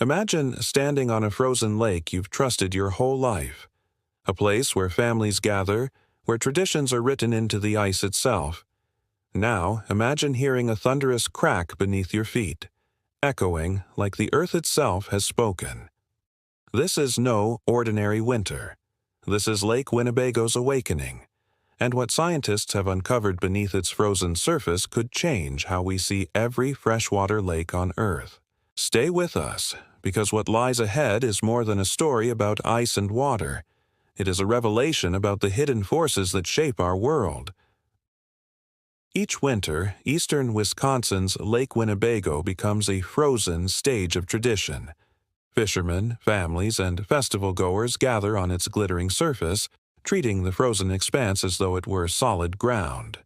Imagine standing on a frozen lake you've trusted your whole life, a place where families gather, where traditions are written into the ice itself. Now, imagine hearing a thunderous crack beneath your feet, echoing like the earth itself has spoken. This is no ordinary winter. This is Lake Winnebago's awakening, and what scientists have uncovered beneath its frozen surface could change how we see every freshwater lake on Earth. Stay with us, because what lies ahead is more than a story about ice and water. It is a revelation about the hidden forces that shape our world. Each winter, eastern Wisconsin's Lake Winnebago becomes a frozen stage of tradition. Fishermen, families, and festival-goers gather on its glittering surface, treating the frozen expanse as though it were solid ground.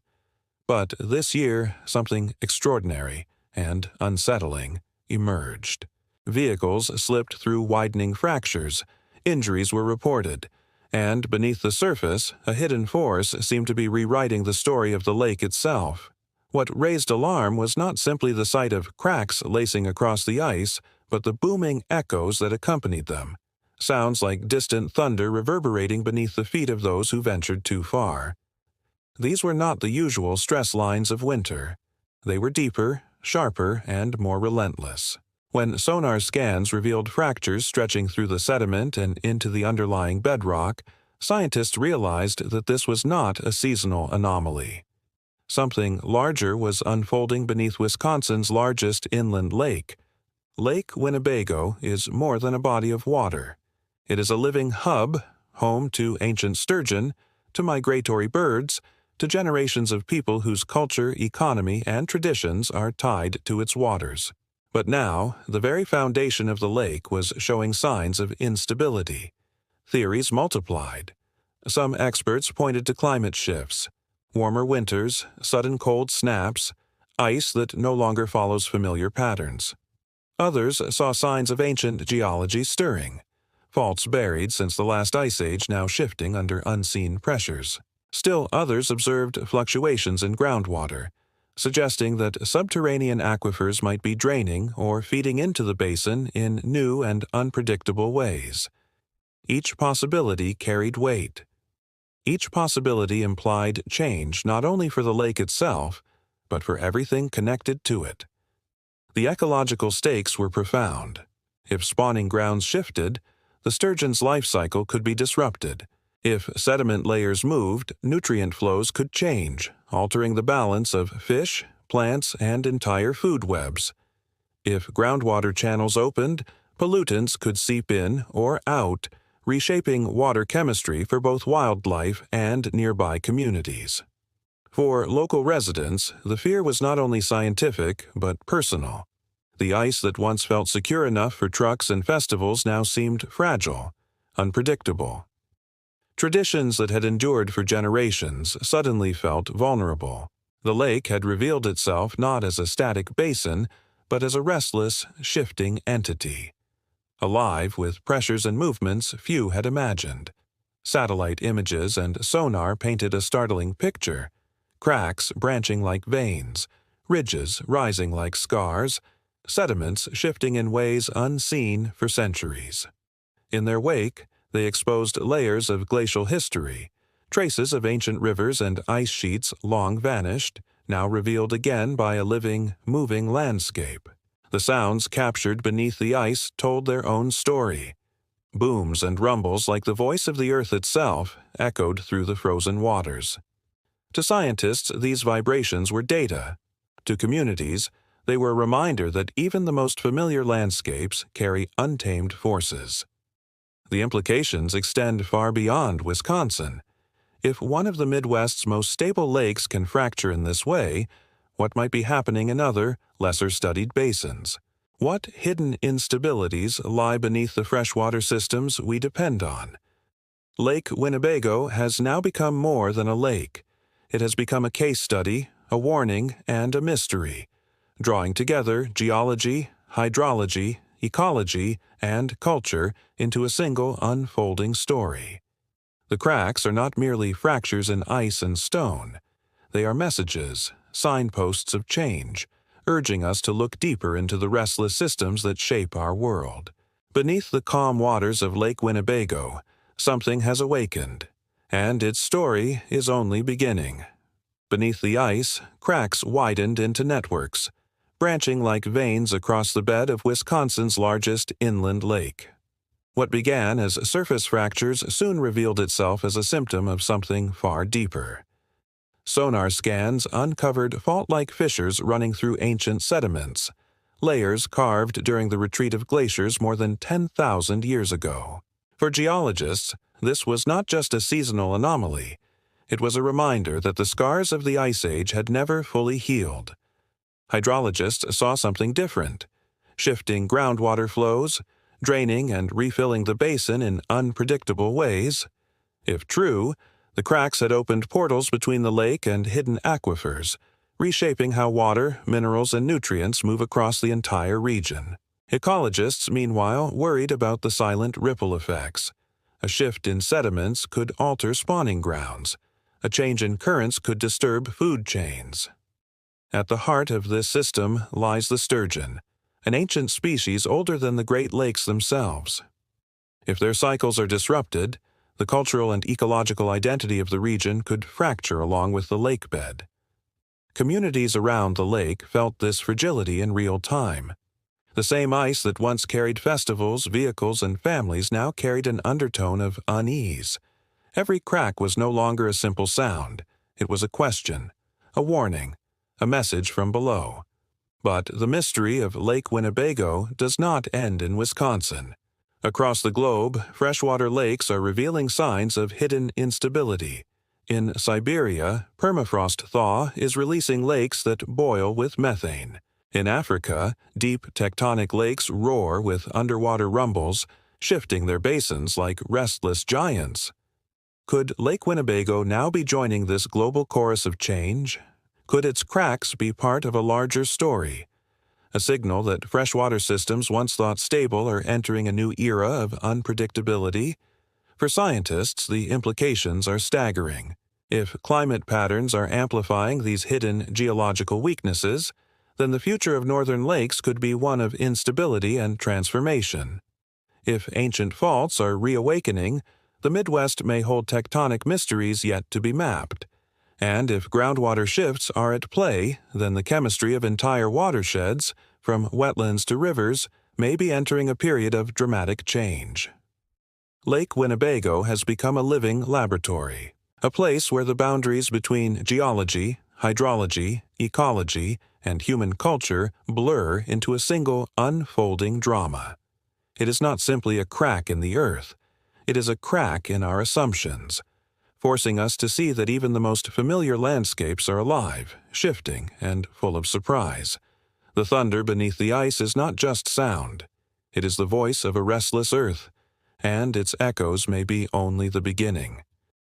But this year, something extraordinary and unsettling emerged. Vehicles slipped through widening fractures, injuries were reported, and beneath the surface, a hidden force seemed to be rewriting the story of the lake itself. What raised alarm was not simply the sight of cracks lacing across the ice, but the booming echoes that accompanied them, sounds like distant thunder reverberating beneath the feet of those who ventured too far. These were not the usual stress lines of winter. They were deeper, sharper, and more relentless. When sonar scans revealed fractures stretching through the sediment and into the underlying bedrock, scientists realized that this was not a seasonal anomaly. Something larger was unfolding beneath Wisconsin's largest inland lake. Lake Winnebago is more than a body of water. It is a living hub, home to ancient sturgeon, to migratory birds, to generations of people whose culture, economy, and traditions are tied to its waters. But now, the very foundation of the lake was showing signs of instability. Theories multiplied. Some experts pointed to climate shifts, warmer winters, sudden cold snaps, ice that no longer follows familiar patterns. Others saw signs of ancient geology stirring, faults buried since the last ice age now shifting under unseen pressures. Still others observed fluctuations in groundwater, suggesting that subterranean aquifers might be draining or feeding into the basin in new and unpredictable ways. Each possibility carried weight. Each possibility implied change not only for the lake itself, but for everything connected to it. The ecological stakes were profound. If spawning grounds shifted, the sturgeon's life cycle could be disrupted. If sediment layers moved, nutrient flows could change, altering the balance of fish, plants, and entire food webs. If groundwater channels opened, pollutants could seep in or out, reshaping water chemistry for both wildlife and nearby communities. For local residents, the fear was not only scientific, but personal. The ice that once felt secure enough for trucks and festivals now seemed fragile, unpredictable. Traditions that had endured for generations suddenly felt vulnerable. The lake had revealed itself not as a static basin, but as a restless, shifting entity. Alive with pressures and movements few had imagined. Satellite images and sonar painted a startling picture. Cracks branching like veins, ridges rising like scars, sediments shifting in ways unseen for centuries. In their wake, they exposed layers of glacial history, traces of ancient rivers and ice sheets long vanished, now revealed again by a living, moving landscape. The sounds captured beneath the ice told their own story. Booms and rumbles like the voice of the earth itself echoed through the frozen waters. To scientists, these vibrations were data. To communities, they were a reminder that even the most familiar landscapes carry untamed forces. The implications extend far beyond Wisconsin. If one of the Midwest's most stable lakes can fracture in this way, what might be happening in other, lesser-studied basins? What hidden instabilities lie beneath the freshwater systems we depend on? Lake Winnebago has now become more than a lake. It has become a case study, a warning, and a mystery, drawing together geology, hydrology, ecology, and culture into a single unfolding story. The cracks are not merely fractures in ice and stone. They are messages, signposts of change, urging us to look deeper into the restless systems that shape our world. Beneath the calm waters of Lake Winnebago, something has awakened, and its story is only beginning. Beneath the ice, cracks widened into networks, branching like veins across the bed of Wisconsin's largest inland lake. What began as surface fractures soon revealed itself as a symptom of something far deeper. Sonar scans uncovered fault-like fissures running through ancient sediments, layers carved during the retreat of glaciers more than 10,000 years ago. For geologists, this was not just a seasonal anomaly. It was a reminder that the scars of the Ice Age had never fully healed. Hydrologists saw something different: shifting groundwater flows, draining and refilling the basin in unpredictable ways. If true, the cracks had opened portals between the lake and hidden aquifers, reshaping how water, minerals, and nutrients move across the entire region. Ecologists, meanwhile, worried about the silent ripple effects. A shift in sediments could alter spawning grounds. A change in currents could disturb food chains. At the heart of this system lies the sturgeon, an ancient species older than the Great Lakes themselves. If their cycles are disrupted, the cultural and ecological identity of the region could fracture along with the lakebed. Communities around the lake felt this fragility in real time. The same ice that once carried festivals, vehicles, and families now carried an undertone of unease. Every crack was no longer a simple sound. It was a question, a warning, a message from below. But the mystery of Lake Winnebago does not end in Wisconsin. Across the globe, freshwater lakes are revealing signs of hidden instability. In Siberia, permafrost thaw is releasing lakes that boil with methane. In Africa, deep tectonic lakes roar with underwater rumbles, shifting their basins like restless giants. Could Lake Winnebago now be joining this global chorus of change? Could its cracks be part of a larger story? A signal that freshwater systems once thought stable are entering a new era of unpredictability? For scientists, the implications are staggering. If climate patterns are amplifying these hidden geological weaknesses, then the future of northern lakes could be one of instability and transformation. If ancient faults are reawakening, the Midwest may hold tectonic mysteries yet to be mapped. And if groundwater shifts are at play, then the chemistry of entire watersheds, from wetlands to rivers, may be entering a period of dramatic change. Lake Winnebago has become a living laboratory, a place where the boundaries between geology, hydrology, ecology, and human culture blur into a single unfolding drama. It is not simply a crack in the earth. It is a crack in our assumptions, forcing us to see that even the most familiar landscapes are alive, shifting, and full of surprise. The thunder beneath the ice is not just sound. It is the voice of a restless earth, and its echoes may be only the beginning.